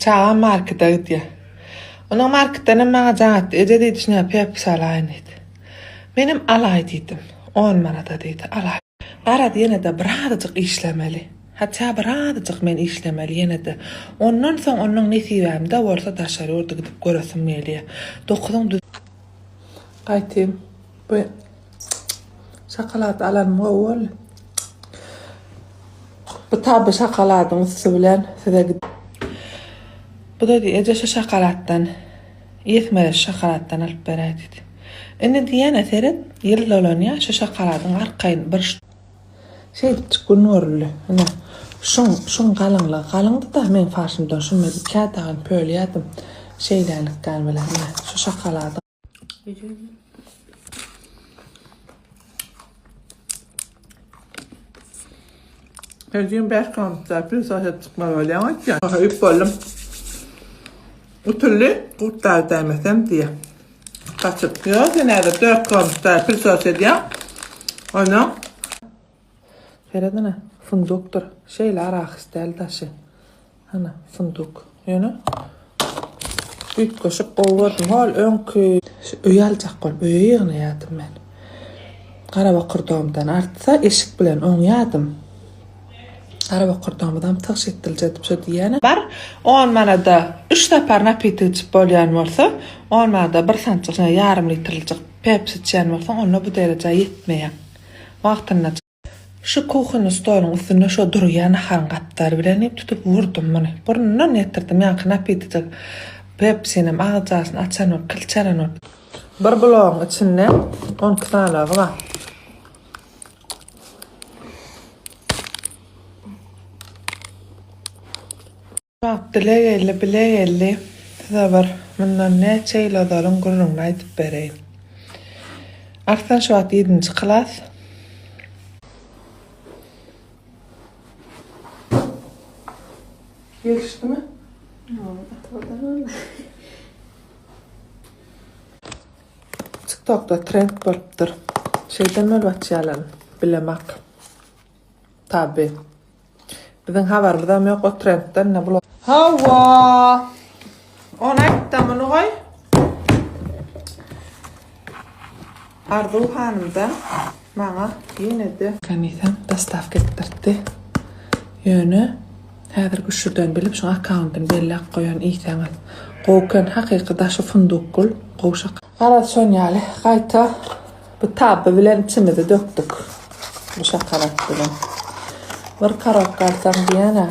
Çağa markete gidiyor. Onun marketten mağazat ece deydi şuna Pepsi alaydı. Benim alay dedim. 10 manata deydi alay. Qarad yine de birazcık işlemeli. Hatta birazcık men işlemeli yine de. Ondan soň onun nesibämde bolsa daşary orada gidip göresim geliyor. 9'un Qaytayım. Bu şokolad alanma ol. Bu tabi şokoladın üstü bilen size gidip. Bu da ece şu şokoladdan yetmeli şokoladdan alıp beredi. Indi diyene seret yıl olan ya şu şokoladın arkayın bir şey çıkın orlu. Şun qalındı da men faşımdan şun mezi kağıdağın pöyle yadım. Şeylerlik gelmeli. Şu şokoladın. Her gün 5 kampta bir saat çıkma öyle ama ki. Hep bollum. Utullu kurtlar demesem diye. Kaçıp diyor. Yine de 4 kampta bir saat ediyor. Onu. Feredine fındıktır. Şeyle arak istel taşı. Ana fındık. Yani. Büyük koşup kovurdum. Hal önkü. Uyalacak kol. Uyuyağını yadım ben. Qaraba qırdağımdan artsa eşik bilen on yadım. Araba qırdağımdan tığış ettilecek şu diyene. Bar 10 manada 3 tapar napit içip bolyan bolsa 10 manada 1 sançıqına yarım litrlik Pepsi içen bolsa ona bu derece yetmeyen. Vaqtında şu kuxun stolun üstüne şu duruyan hangatlar bilen hep tutup vurdum bunu. Burnundan yetirdim yankı napit içip Pepsi'nin ağzasını açan o kılçaran o. Bir bloğun içine 10 kınalığı var. Bile size var. Bundan ne çeyla dalın gurrunla aytıp bereyim. Artan şu at 7. klas. Gelişti mi? TikTok'ta trend bolupdur. Şeyden mölbatçıyalan bilemek. Tabi. Bizden haberimiz yok o trendden ne bulalım. Hava. Ona gittim onu koy. Arzu Hanım da bana yine de kanıtan dastaf getirdi. Yönü hazır güçlüden bilip şu account'un belli koyan ihtimal. Qokan haqiqada şu fındık gül qoşaq. Qarad Sonyali qayta bu tabi bilen içimizi döktük. Bu şokolad bilen. Bir karok kalsam diyene.